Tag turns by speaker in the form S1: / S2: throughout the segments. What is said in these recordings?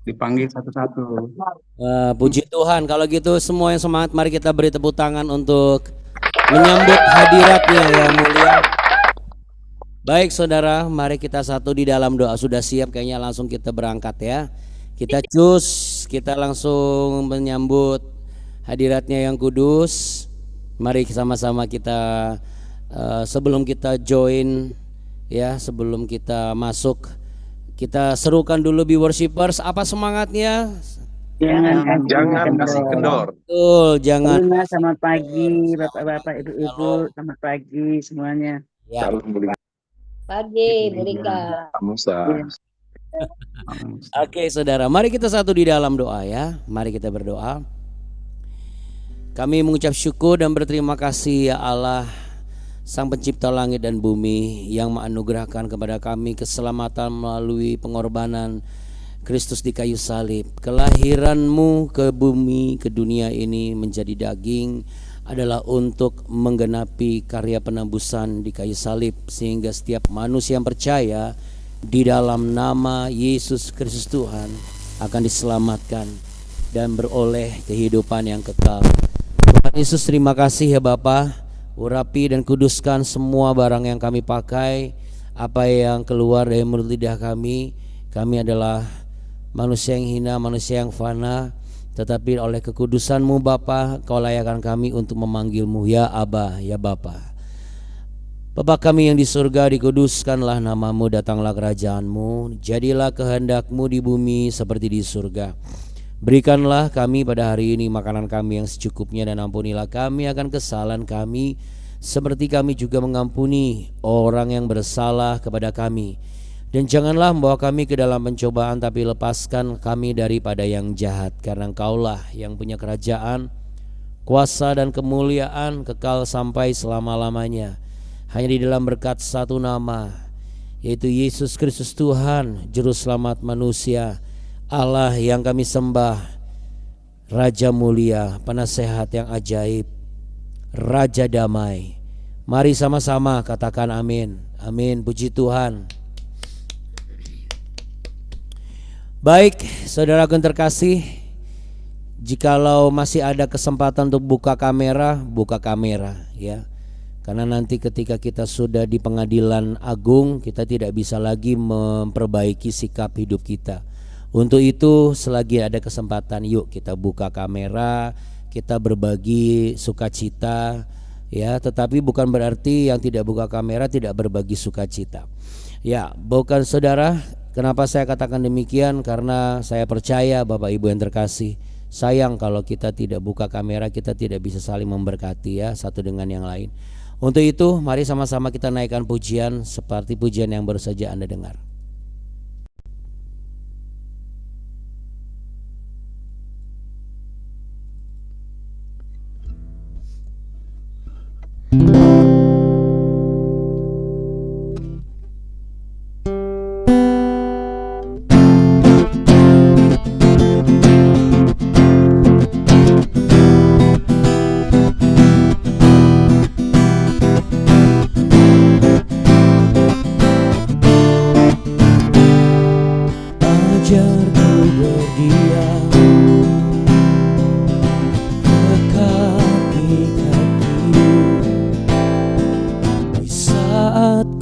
S1: dipanggil satu-satu.
S2: Puji Tuhan. Kalau gitu semua yang semangat, mari kita beri tepuk tangan untuk menyambut hadiratnya yang mulia. Baik saudara, mari kita satu di dalam doa. Sudah siap kayaknya, langsung kita berangkat ya. Kita cus, kita langsung menyambut hadiratnya yang kudus. Mari sama-sama kita sebelum kita join ya, sebelum kita masuk, kita serukan dulu be worshipers. Apa semangatnya?
S3: Jangan kasih kendor.
S2: Betul, jangan.
S4: Selamat pagi Bapak-bapak, Ibu-ibu, selamat pagi semuanya.
S2: Ya.
S5: Pagi, Burika.
S2: Oke saudara, mari kita satu di dalam doa ya. Mari kita berdoa. Kami mengucap syukur dan berterima kasih ya Allah, Sang Pencipta langit dan bumi, yang menganugerahkan kepada kami keselamatan melalui pengorbanan Kristus di kayu salib. Kelahiranmu ke bumi, ke dunia ini menjadi daging adalah untuk menggenapi karya penebusan di kayu salib, sehingga setiap manusia yang percaya di dalam nama Yesus Kristus Tuhan akan diselamatkan dan beroleh kehidupan yang kekal. Tuhan Yesus, terima kasih ya Bapa. Urapi dan kuduskan semua barang yang kami pakai, apa yang keluar dari mulut lidah kami. Kami adalah manusia yang hina, manusia yang fana, tetapi oleh kekudusan-Mu Bapa, Kau layakkan kami untuk memanggil-Mu ya Aba, ya Bapa. Bapa kami yang di surga, dikuduskanlah nama-Mu, datanglah kerajaan-Mu, jadilah kehendak-Mu di bumi seperti di surga. Berikanlah kami pada hari ini makanan kami yang secukupnya, dan ampunilah kami akan kesalahan kami, seperti kami juga mengampuni orang yang bersalah kepada kami. Dan janganlah membawa kami ke dalam pencobaan, tapi lepaskan kami daripada yang jahat. Karena Engkaulah yang punya kerajaan, kuasa dan kemuliaan kekal sampai selama-lamanya. Hanya di dalam berkat satu nama, yaitu Yesus Kristus Tuhan, Juru Selamat manusia, Allah yang kami sembah, Raja mulia, Penasehat yang ajaib, Raja damai. Mari sama-sama katakan amin. Amin, puji Tuhan. Baik, saudaraku yang terkasih, jikalau masih ada kesempatan untuk buka kamera ya. Karena nanti ketika kita sudah di pengadilan agung, kita tidak bisa lagi memperbaiki sikap hidup kita. Untuk itu selagi ada kesempatan, yuk kita buka kamera, kita berbagi sukacita ya. Tetapi bukan berarti yang tidak buka kamera tidak berbagi sukacita. Ya, bukan saudara. Kenapa saya katakan demikian? Karena saya percaya Bapak Ibu yang terkasih, sayang kalau kita tidak buka kamera, kita tidak bisa saling memberkati ya, satu dengan yang lain. Untuk itu mari sama-sama kita naikkan pujian seperti pujian yang baru saja Anda dengar.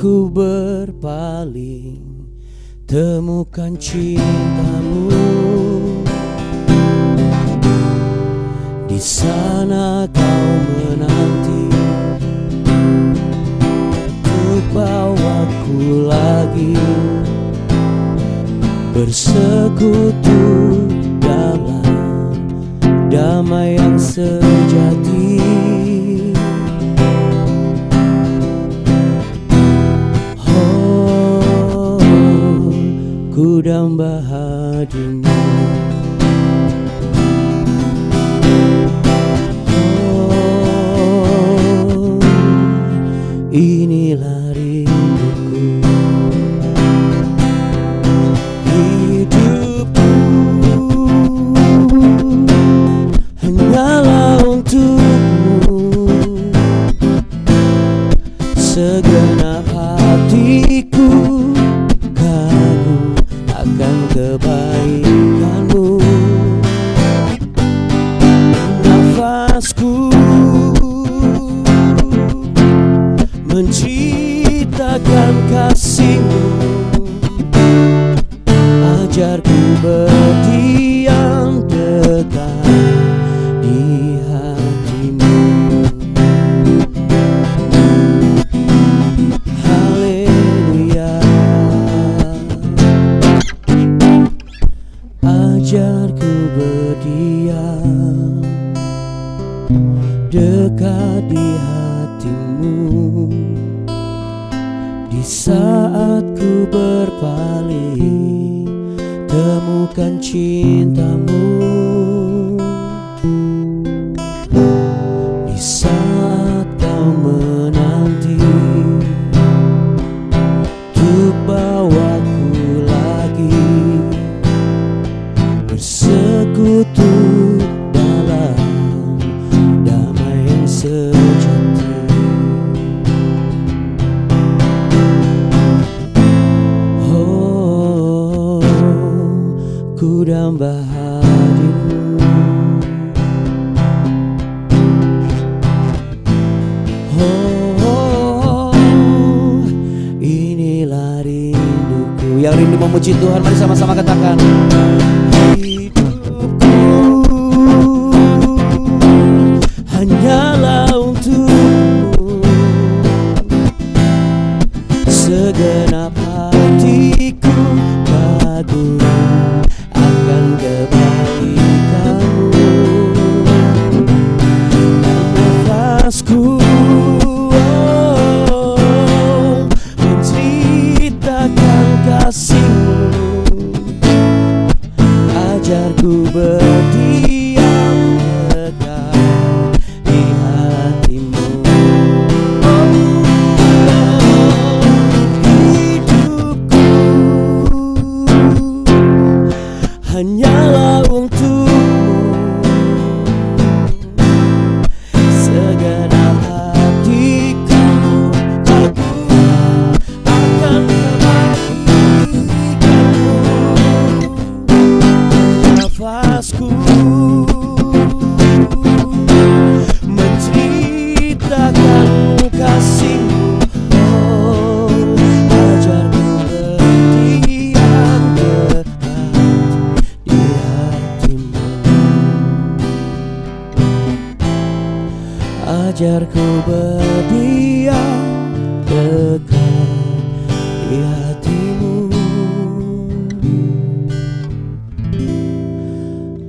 S2: Ku berpaling, temukan cintamu. Di sana kau menanti untuk bawaku lagi bersekutu dalam damai yang sejati. Ku damba hadimu. Oh, inilah rinduku. Hidupku hanyalah untukmu. Segenap hatiku kagum akan kebaikan. ajarku berdiam dekat di hatimu. Haleluya. Ajarku berdiam dekat di hatimu. Di saat ku berpaling, temukan cintamu. Di saat kau menanti untuk bawaku lagi bersekutu dalam damai yang sejati. Oh, ku damba hadimu. Oh, inilah rinduku. Yang rindu memuji Tuhan, mari sama-sama katakan. Hidupku hanyalah untukmu, segenap hatiku kagum akan kebaikanmu. Dan nafasku menceritakan kasihmu. Ajarku berdiam dekat di hatimu. Hidupku hanyalah untukmu, segenap hatiku kagum akan kebaikanmu. Nafasku menceritakan kasihmu. Oh, ajarku berdiam dekat di hatimu. Ajarku berdiam dekat di hatimu.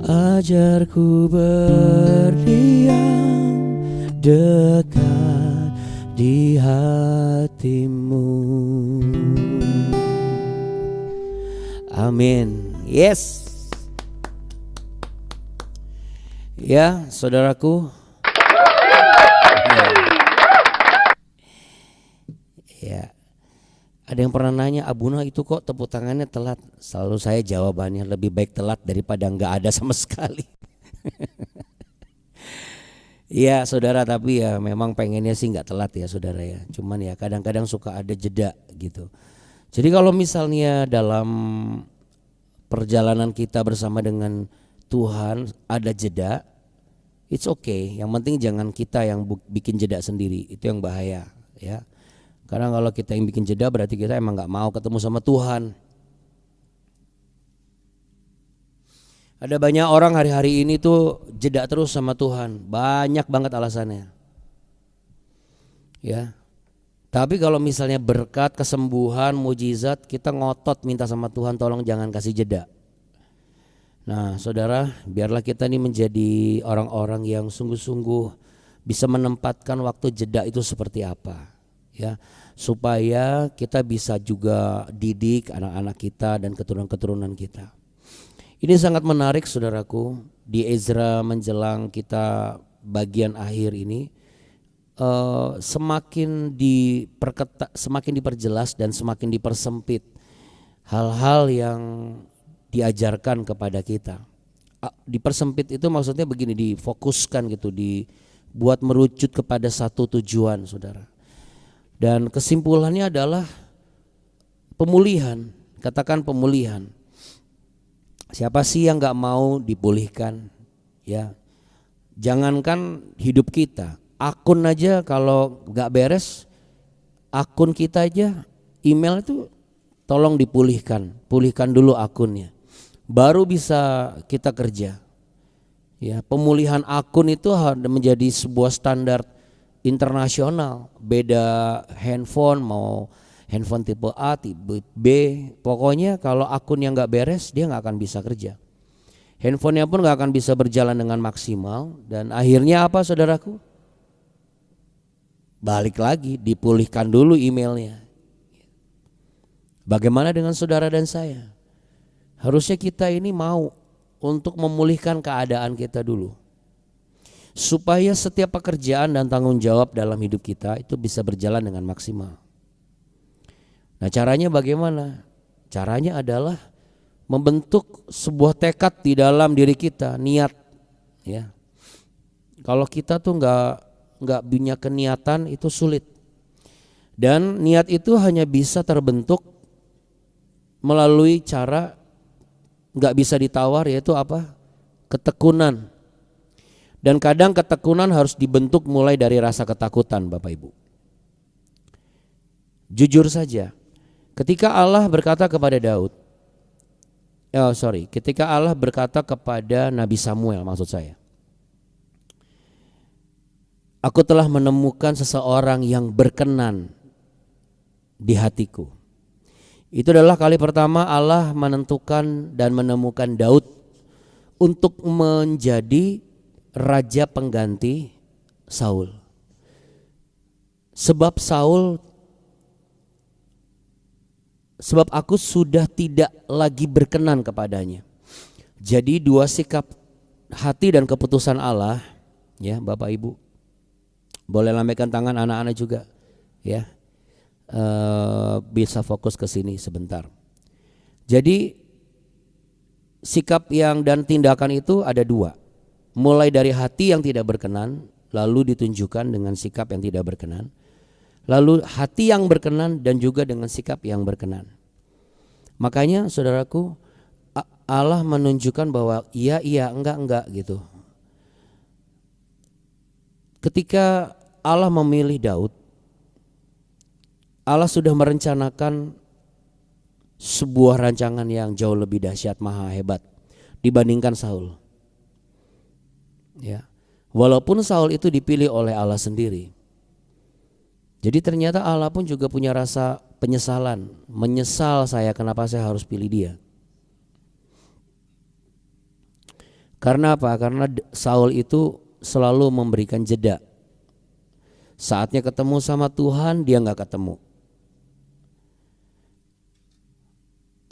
S2: Ajarku berdiam dekat di hatimu. Amin. Yes. Ya, saudaraku. Ya. Ada yang pernah nanya, Abuna itu kok tepuk tangannya telat? Selalu saya jawabannya lebih baik telat daripada nggak ada sama sekali. Iya saudara, tapi ya memang pengennya sih nggak telat ya saudara ya. Cuman ya kadang-kadang suka ada jeda gitu. Jadi kalau misalnya dalam perjalanan kita bersama dengan Tuhan ada jeda, it's okay. Yang penting jangan kita yang bikin jeda sendiri, itu yang bahaya ya. Karena kalau kita yang bikin jeda berarti kita emang gak mau ketemu sama Tuhan. Ada banyak orang hari-hari ini tuh jeda terus sama Tuhan. Banyak banget alasannya. Ya. Tapi kalau misalnya berkat, kesembuhan, mujizat, kita ngotot minta sama Tuhan tolong jangan kasih jeda. Nah saudara, biarlah kita ini menjadi orang-orang yang sungguh-sungguh bisa menempatkan waktu jeda itu seperti apa. Ya, supaya kita bisa juga didik anak-anak kita dan keturunan-keturunan kita. Ini sangat menarik saudaraku, di Ezra menjelang kita bagian akhir ini semakin diperjelas dan semakin dipersempit hal-hal yang diajarkan kepada kita. Dipersempit itu maksudnya begini, difokuskan gitu, dibuat merucut kepada satu tujuan saudara. Dan kesimpulannya adalah pemulihan, katakan pemulihan. Siapa sih yang gak mau dipulihkan ya? Jangankan hidup kita, akun aja kalau gak beres, akun kita aja, email itu tolong dipulihkan, pulihkan dulu akunnya. baru bisa kita kerja. Ya, pemulihan akun itu menjadi sebuah standar internasional. Beda handphone, mau handphone tipe A, tipe B, pokoknya kalau akun yang nggak beres dia nggak akan bisa kerja. Handphonenya pun nggak akan bisa berjalan dengan maksimal. Dan akhirnya apa saudaraku? Balik lagi, dipulihkan dulu emailnya. Bagaimana dengan saudara dan saya? Harusnya kita ini mau untuk memulihkan keadaan kita dulu, supaya setiap pekerjaan dan tanggung jawab dalam hidup kita itu bisa berjalan dengan maksimal. Nah, caranya bagaimana? Caranya adalah membentuk sebuah tekad di dalam diri kita, niat. Ya, kalau kita tuh nggak punya keniatan itu sulit. Dan niat itu hanya bisa terbentuk melalui cara nggak bisa ditawar, yaitu apa? Ketekunan. Dan kadang ketekunan harus dibentuk mulai dari rasa ketakutan, Bapak Ibu. Jujur saja, ketika Allah berkata kepada ketika Allah berkata kepada Nabi Samuel, maksud saya, aku telah menemukan seseorang yang berkenan di hatiku. Itu adalah kali pertama Allah menentukan dan menemukan Daud untuk menjadi raja pengganti Saul. Sebab aku sudah tidak lagi berkenan kepadanya. Jadi dua sikap hati dan keputusan Allah, ya Bapak Ibu. Boleh lambaikan tangan anak-anak juga, ya. Bisa fokus ke sini sebentar. Jadi sikap dan tindakan itu ada dua. Mulai dari hati yang tidak berkenan, lalu ditunjukkan dengan sikap yang tidak berkenan. Lalu hati yang berkenan dan juga dengan sikap yang berkenan. Makanya saudaraku, Allah menunjukkan bahwa iya, enggak gitu. Ketika Allah memilih Daud, Allah sudah merencanakan sebuah rancangan yang jauh lebih dahsyat, maha hebat dibandingkan Saul. Ya. Walaupun Saul itu dipilih oleh Allah sendiri. Jadi ternyata Allah pun juga punya rasa penyesalan. Menyesal saya kenapa saya harus pilih dia. Karena apa? Karena Saul itu selalu memberikan jeda. Saatnya ketemu sama Tuhan dia gak ketemu.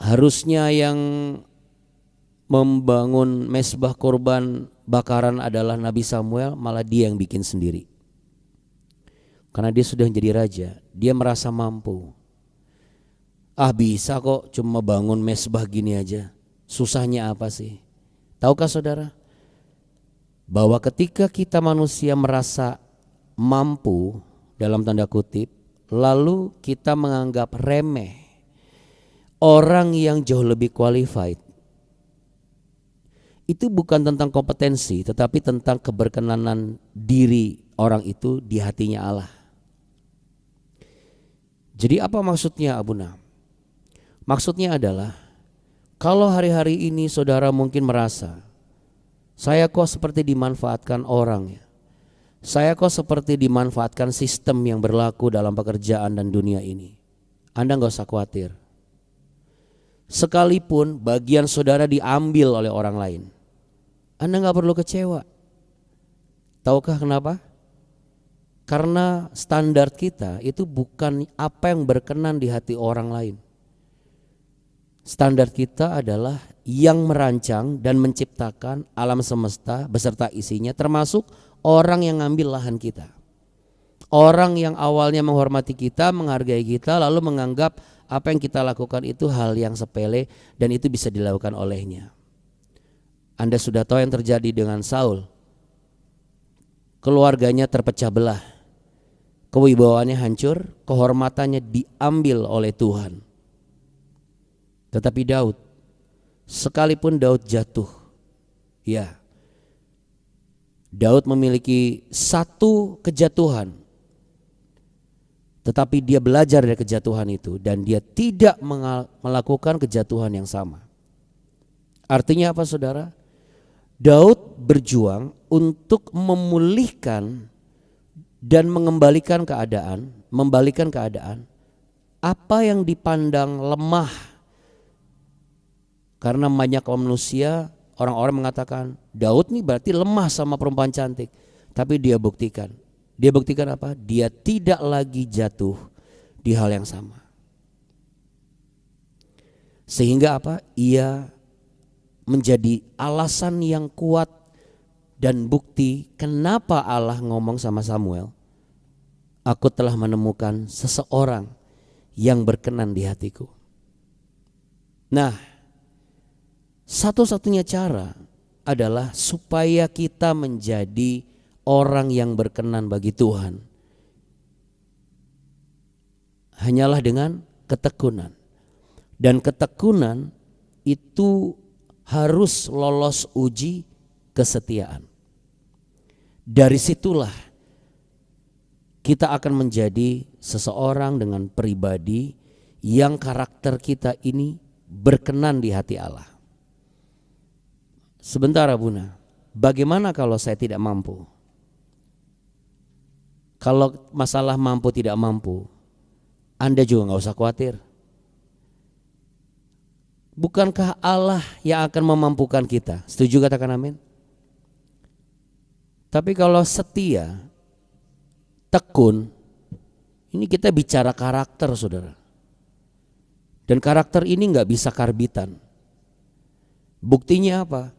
S2: Harusnya yang membangun mezbah korban bakaran adalah Nabi Samuel, malah dia yang bikin sendiri. Karena dia sudah menjadi raja, dia merasa mampu. Bisa kok cuma bangun mezbah gini aja. Susahnya apa sih? Tahukah saudara? Bahwa ketika kita manusia merasa mampu dalam tanda kutip, lalu kita menganggap remeh orang yang jauh lebih qualified, itu bukan tentang kompetensi, tetapi tentang keberkenanan diri orang itu di hatinya Allah. Jadi apa maksudnya, Abuna? Maksudnya adalah, kalau hari-hari ini saudara mungkin merasa, saya kok seperti dimanfaatkan orang ya. Saya kok seperti dimanfaatkan sistem yang berlaku dalam pekerjaan dan dunia ini. Anda gak usah khawatir. Sekalipun bagian saudara diambil oleh orang lain, Anda gak perlu kecewa. Tahukah kenapa? Karena standar kita itu bukan apa yang berkenan di hati orang lain. Standar kita adalah yang merancang dan menciptakan alam semesta beserta isinya, termasuk orang yang ngambil lahan kita. Orang yang awalnya menghormati kita, menghargai kita, lalu menganggap apa yang kita lakukan itu hal yang sepele dan itu bisa dilakukan olehnya. Anda sudah tahu yang terjadi dengan Saul. Keluarganya terpecah belah. Kewibawaannya hancur, kehormatannya diambil oleh Tuhan. Tetapi Daud, sekalipun Daud jatuh, ya, Daud memiliki satu kejatuhan, tetapi dia belajar dari kejatuhan itu dan dia tidak melakukan kejatuhan yang sama. Artinya apa saudara? Daud berjuang untuk memulihkan dan membalikan keadaan apa yang dipandang lemah. Karena banyak manusia, orang-orang mengatakan Daud nih berarti lemah sama perempuan cantik. Tapi dia buktikan apa? Dia tidak lagi jatuh di hal yang sama. Sehingga apa? Ia menjadi alasan yang kuat dan bukti kenapa Allah ngomong sama Samuel, aku telah menemukan seseorang yang berkenan di hatiku. Nah, satu-satunya cara adalah supaya kita menjadi orang yang berkenan bagi Tuhan hanyalah dengan ketekunan. Dan ketekunan itu harus lolos uji kesetiaan. Dari situlah kita akan menjadi seseorang dengan pribadi yang karakter kita ini berkenan di hati Allah. Sebentar Buna, bagaimana kalau saya tidak mampu? Kalau masalah mampu tidak mampu, Anda juga gak usah khawatir. Bukankah Allah yang akan memampukan kita? Setuju, katakan amin. Tapi kalau setia, tekun, ini kita bicara karakter saudara. Dan karakter ini gak bisa karbitan. Buktinya apa?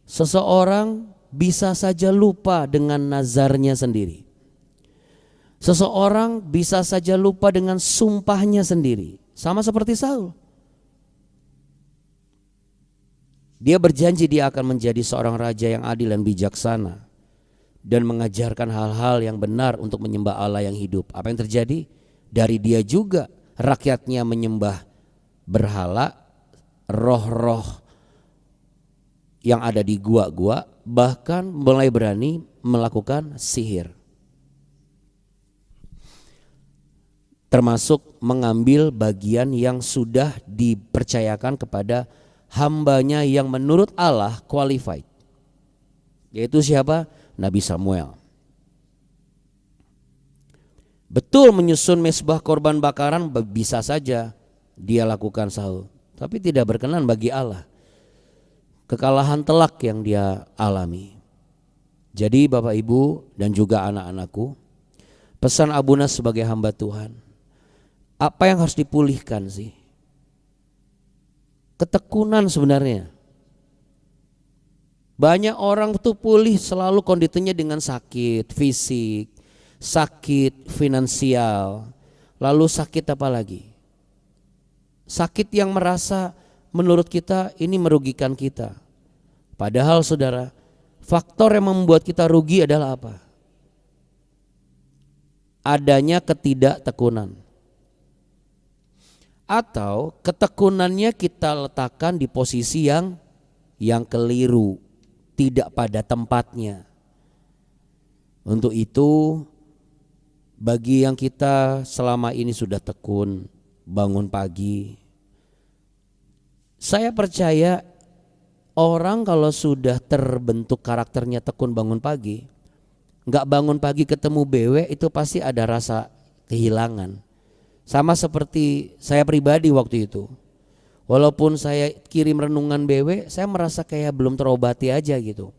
S2: Seseorang bisa saja lupa dengan nazarnya sendiri. Seseorang bisa saja lupa dengan sumpahnya sendiri. Sama seperti Saul. Dia berjanji dia akan menjadi seorang raja yang adil dan bijaksana dan mengajarkan hal-hal yang benar untuk menyembah Allah yang hidup. Apa yang terjadi? Dari dia juga rakyatnya menyembah berhala, roh-roh yang ada di gua-gua, bahkan mulai berani melakukan sihir. Termasuk mengambil bagian yang sudah dipercayakan kepada hambanya yang menurut Allah qualified. Yaitu siapa? Nabi Samuel. Betul menyusun mezbah korban bakaran bisa saja dia lakukan Saul, tapi tidak berkenan bagi Allah. Kekalahan telak yang dia alami. Jadi Bapak Ibu dan juga anak-anakku, pesan Abuna sebagai hamba Tuhan, apa yang harus dipulihkan sih? Ketekunan sebenarnya. Banyak orang tuh pulih selalu kondisinya dengan sakit fisik, sakit finansial, lalu sakit apa lagi? Sakit yang merasa menurut kita ini merugikan kita. Padahal saudara, faktor yang membuat kita rugi adalah apa? Adanya ketidaktekun. Atau ketekunannya kita letakkan di posisi yang keliru, tidak pada tempatnya. Untuk itu bagi yang kita selama ini sudah tekun bangun pagi, saya percaya orang kalau sudah terbentuk karakternya tekun bangun pagi, gak bangun pagi ketemu BW itu pasti ada rasa kehilangan. Sama seperti saya pribadi waktu itu. Walaupun saya kirim renungan BW, saya merasa kayak belum terobati aja gitu.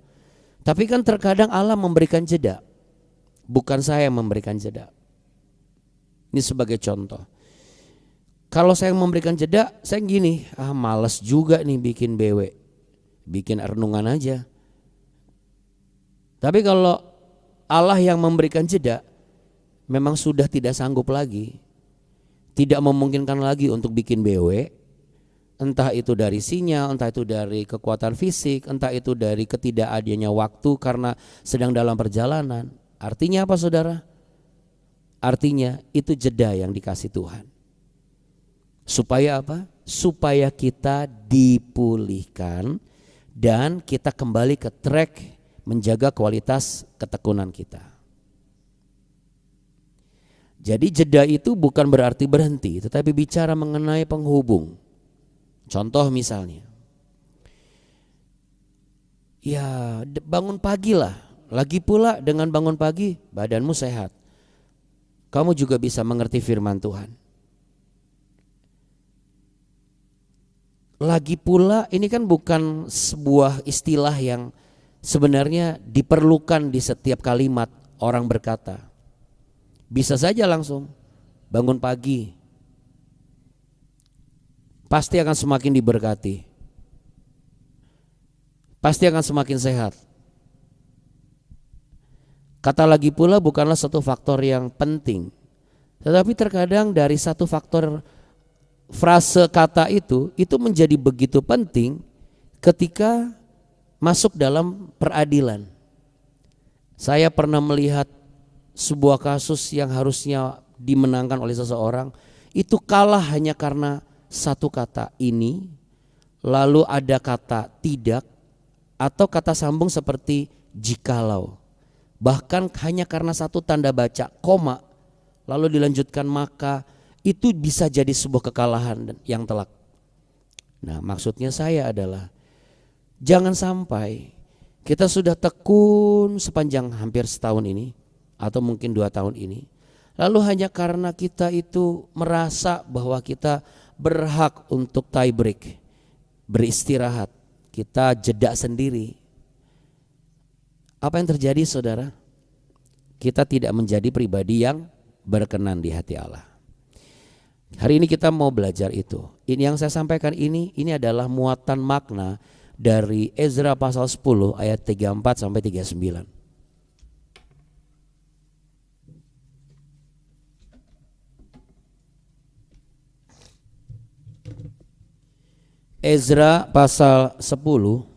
S2: Tapi kan terkadang Allah memberikan jeda. Bukan saya yang memberikan jeda. Ini sebagai contoh. Kalau saya memberikan jeda, saya gini, malas juga nih bikin BW. Bikin renungan aja. Tapi kalau Allah yang memberikan jeda, memang sudah tidak sanggup lagi. Tidak memungkinkan lagi untuk bikin BW, entah itu dari sinyal, entah itu dari kekuatan fisik, entah itu dari ketidakadanya waktu karena sedang dalam perjalanan. Artinya apa saudara? Artinya itu jeda yang dikasih Tuhan. Supaya apa? Supaya kita dipulihkan dan kita kembali ke track menjaga kualitas ketekunan kita. Jadi jeda itu bukan berarti berhenti, tetapi bicara mengenai penghubung. Contoh misalnya, Ya bangun pagi lah. Lagi pula dengan bangun pagi badanmu sehat, kamu juga bisa mengerti firman Tuhan. Lagi pula ini kan bukan sebuah istilah yang sebenarnya diperlukan di setiap kalimat orang berkata. Bisa saja langsung bangun pagi, pasti akan semakin diberkati, pasti akan semakin sehat. Kata lagi pula bukanlah satu faktor yang penting, tetapi terkadang dari satu faktor frase kata itu menjadi begitu penting ketika masuk dalam peradilan. Saya pernah melihat sebuah kasus yang harusnya dimenangkan oleh seseorang, itu kalah hanya karena satu kata ini, lalu ada kata tidak, atau kata sambung seperti jikalau. Bahkan hanya karena satu tanda baca koma lalu dilanjutkan maka, itu bisa jadi sebuah kekalahan yang telak. Nah, maksudnya saya adalah jangan sampai kita sudah tekun sepanjang hampir setahun ini atau mungkin 2 tahun ini, lalu hanya karena kita itu merasa bahwa kita berhak untuk tie break, beristirahat, kita jeda sendiri. Apa yang terjadi saudara? Kita tidak menjadi pribadi yang berkenan di hati Allah. Hari ini kita mau belajar itu. Ini yang saya sampaikan ini adalah muatan makna dari Ezra pasal 10 ayat 34 sampai 39. Ezra pasal 10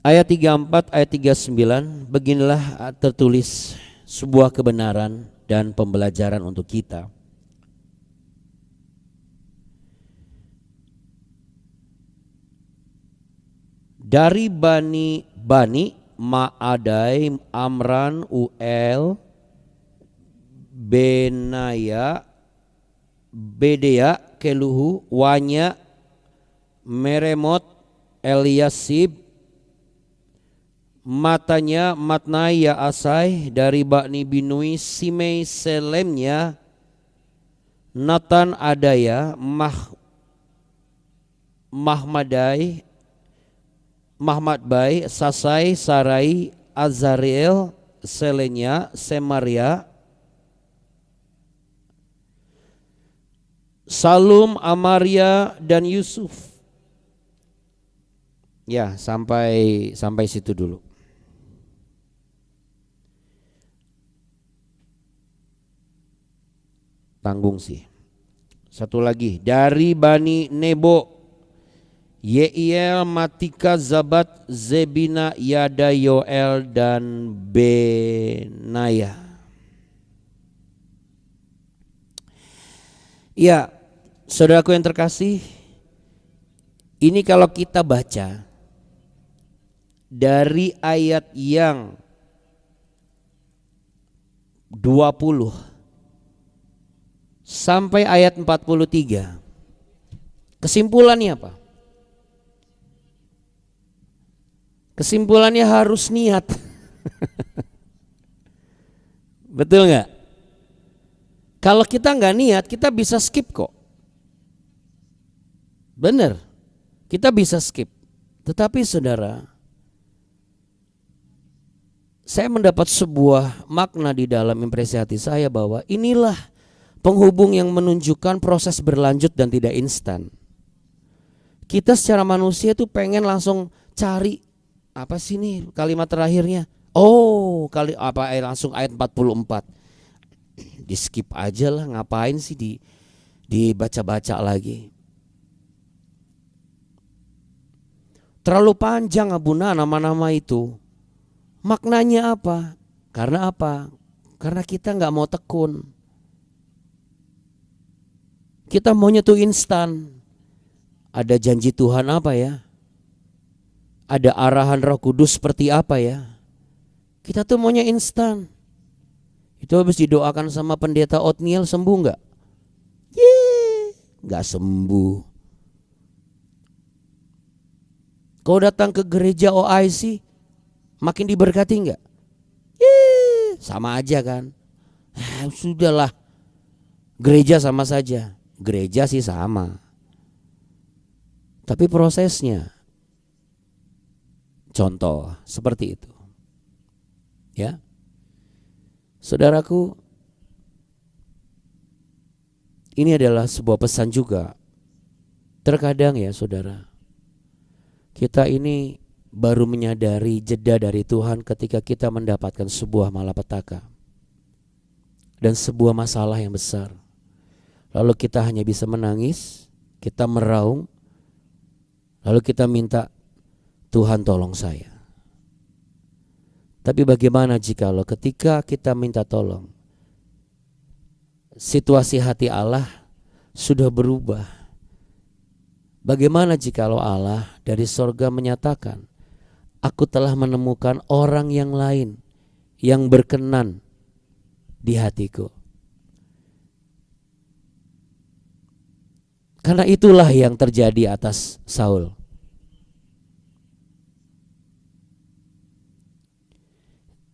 S2: ayat 34 ayat 39, beginilah tertulis sebuah kebenaran dan pembelajaran untuk kita. Dari Bani Ma'adai, Amran, Uel, Benaya, Bedea, Keluhu, Wanya, Meremot, Eliasib, Matanya, Matnaya, Asai. Dari Bani Binui, Simei, Selemnya, Natan, Adaya, Mahmadbai, Sasai, Sarai, Azariel, Selenya, Semaria, Salum, Amaria, dan Yusuf. Ya, sampai situ dulu. Tanggung sih. Satu lagi, dari Bani Nebo, Yeiel, Matika, Zabat, Zebina, Yada, Yoel, dan Benaya. Ya, saudaraku yang terkasih, ini kalau kita baca dari ayat yang 20 sampai ayat 43, kesimpulannya apa? Kesimpulannya harus niat. Betul nggak? Kalau kita nggak niat, kita bisa skip kok. Bener, kita bisa skip. Tetapi saudara, saya mendapat sebuah makna di dalam impresi hati saya bahwa inilah penghubung yang menunjukkan proses berlanjut dan tidak instan. Kita secara manusia itu pengen langsung cari apa sih nih kalimat terakhirnya? Oh, langsung ayat 44. Di skip aja lah, ngapain sih dibaca-baca lagi. Terlalu panjang Abuna nama-nama itu. Maknanya apa? Karena apa? Karena kita nggak mau tekun. Kita maunya tuh instan. Ada janji Tuhan apa ya? Ada arahan Roh Kudus seperti apa ya? Kita tuh maunya instan. Itu habis didoakan sama pendeta Othniel sembuh nggak? Nggak sembuh. Kau datang ke gereja OIC, makin diberkati nggak? Sama aja kan? Sudahlah, gereja sama saja. Gereja sih sama, tapi prosesnya, contoh seperti itu, ya, saudaraku. Ini adalah sebuah pesan juga. Terkadang ya saudara, kita ini baru menyadari jeda dari Tuhan ketika kita mendapatkan sebuah malapetaka dan sebuah masalah yang besar. Lalu kita hanya bisa menangis, kita meraung, lalu kita minta, Tuhan tolong saya. Tapi bagaimana jikalau ketika kita minta tolong, situasi hati Allah sudah berubah? Bagaimana jikalau Allah dari sorga menyatakan, aku telah menemukan orang yang lain yang berkenan di hatiku. Karena itulah yang terjadi atas Saul.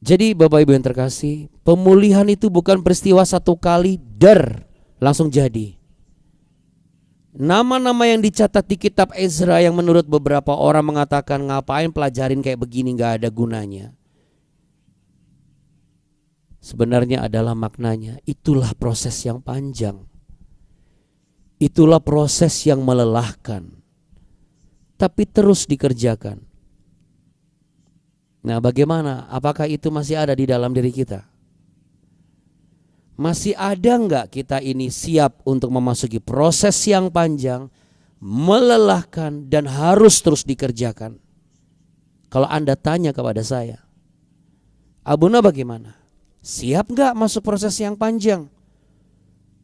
S2: Jadi Bapak Ibu yang terkasih, pemulihan itu bukan peristiwa satu kali langsung jadi. Nama-nama yang dicatat di kitab Ezra yang menurut beberapa orang mengatakan ngapain pelajarin kayak begini, gak ada gunanya. Sebenarnya adalah maknanya, itulah proses yang panjang. Itulah proses yang melelahkan, tapi terus dikerjakan. Nah, bagaimana? Apakah itu masih ada di dalam diri kita? Masih ada enggak kita ini siap untuk memasuki proses yang panjang, melelahkan dan harus terus dikerjakan? Kalau Anda tanya kepada saya, Abuna bagaimana? Siap enggak masuk proses yang panjang?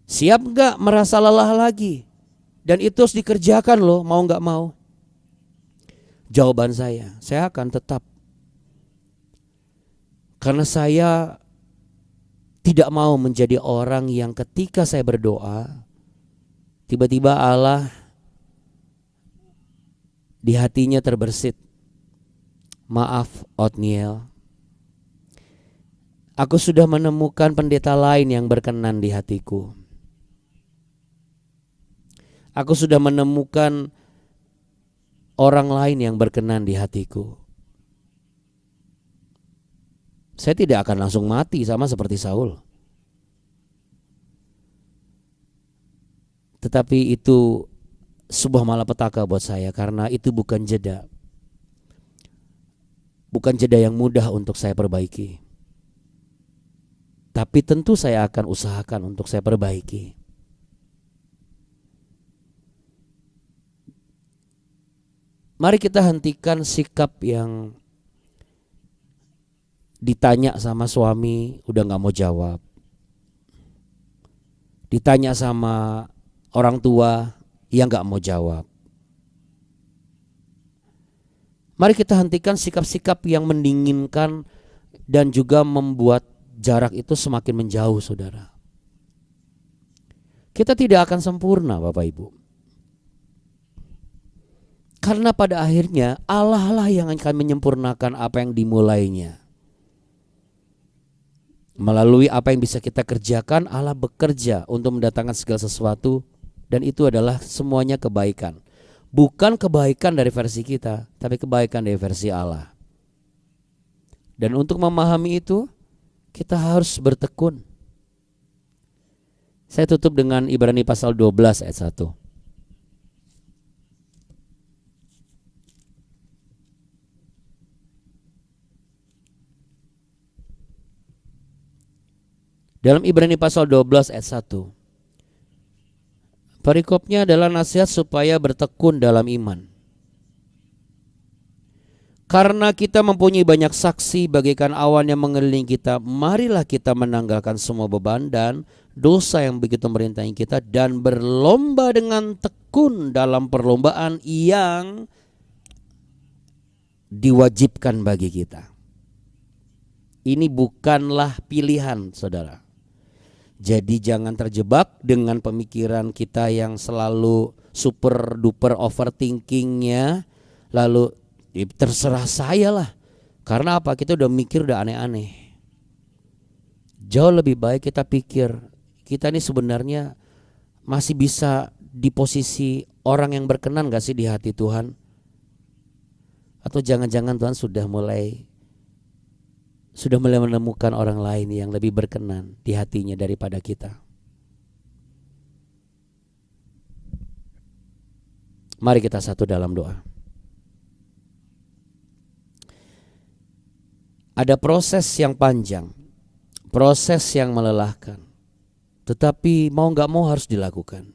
S2: Siap enggak merasa lelah lagi? Dan itu harus dikerjakan loh, mau enggak mau. Jawaban saya akan tetap. Karena saya tidak mau menjadi orang yang ketika saya berdoa, tiba-tiba Allah di hatinya terbersit, maaf Othniel, aku sudah menemukan pendeta lain yang berkenan di hatiku. Aku sudah menemukan orang lain yang berkenan di hatiku. Saya tidak akan langsung mati sama seperti Saul. Tetapi itu sebuah malapetaka buat saya karena itu bukan jeda. Bukan jeda yang mudah untuk saya perbaiki. Tapi tentu saya akan usahakan untuk saya perbaiki. Mari kita hentikan sikap yang ditanya sama suami udah gak mau jawab, ditanya sama orang tua yang gak mau jawab. Mari kita hentikan sikap-sikap yang mendinginkan dan juga membuat jarak itu semakin menjauh, saudara. Kita tidak akan sempurna, Bapak Ibu. Karena pada akhirnya Allah lah yang akan menyempurnakan apa yang dimulainya. Melalui apa yang bisa kita kerjakan, Allah bekerja untuk mendatangkan segala sesuatu, dan itu adalah semuanya kebaikan. Bukan kebaikan dari versi kita, tapi kebaikan dari versi Allah. Dan untuk memahami itu, kita harus bertekun. Saya tutup dengan Ibrani pasal 12 ayat 1. Dalam Ibrani pasal 12 ayat 1, perikopnya adalah nasihat supaya bertekun dalam iman. Karena kita mempunyai banyak saksi bagaikan awan yang mengelilingi kita, marilah kita menanggalkan semua beban dan dosa yang begitu merintangi kita, dan berlomba dengan tekun dalam perlombaan yang diwajibkan bagi kita. Ini bukanlah pilihan, saudara. Jadi jangan terjebak dengan pemikiran kita yang selalu super duper overthinkingnya. Lalu terserah saya lah. Karena apa? Kita udah mikir udah aneh-aneh. Jauh lebih baik kita pikir, kita ini sebenarnya masih bisa di posisi orang yang berkenan gak sih di hati Tuhan? Atau jangan-jangan Tuhan sudah mulai menemukan orang lain yang lebih berkenan di hatinya daripada kita. Mari kita satu dalam doa. Ada proses yang panjang, proses yang melelahkan, tetapi mau gak mau harus dilakukan.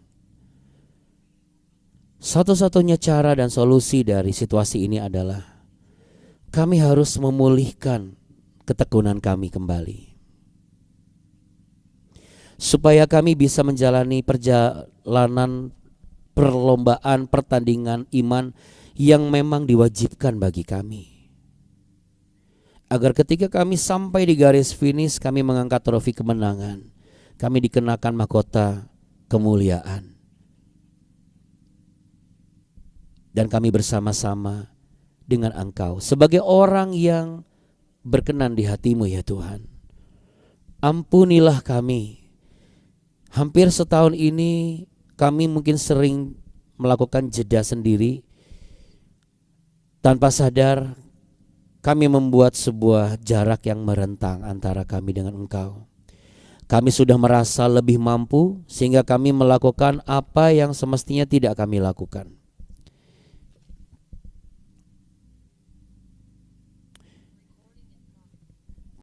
S2: Satu-satunya cara dan solusi dari situasi ini adalah kami harus memulihkan ketekunan kami kembali, supaya kami bisa menjalani perjalanan perlombaan pertandingan iman yang memang diwajibkan bagi kami. Agar ketika kami sampai di garis finish, kami mengangkat trofi kemenangan, kami dikenakan mahkota kemuliaan, dan kami bersama-sama dengan Engkau sebagai orang yang berkenan di hati-Mu ya Tuhan. Ampunilah kami. Hampir setahun ini kami mungkin sering melakukan jeda sendiri. Tanpa sadar kami membuat sebuah jarak yang merentang antara kami dengan Engkau. Kami sudah merasa lebih mampu sehingga kami melakukan apa yang semestinya tidak kami lakukan.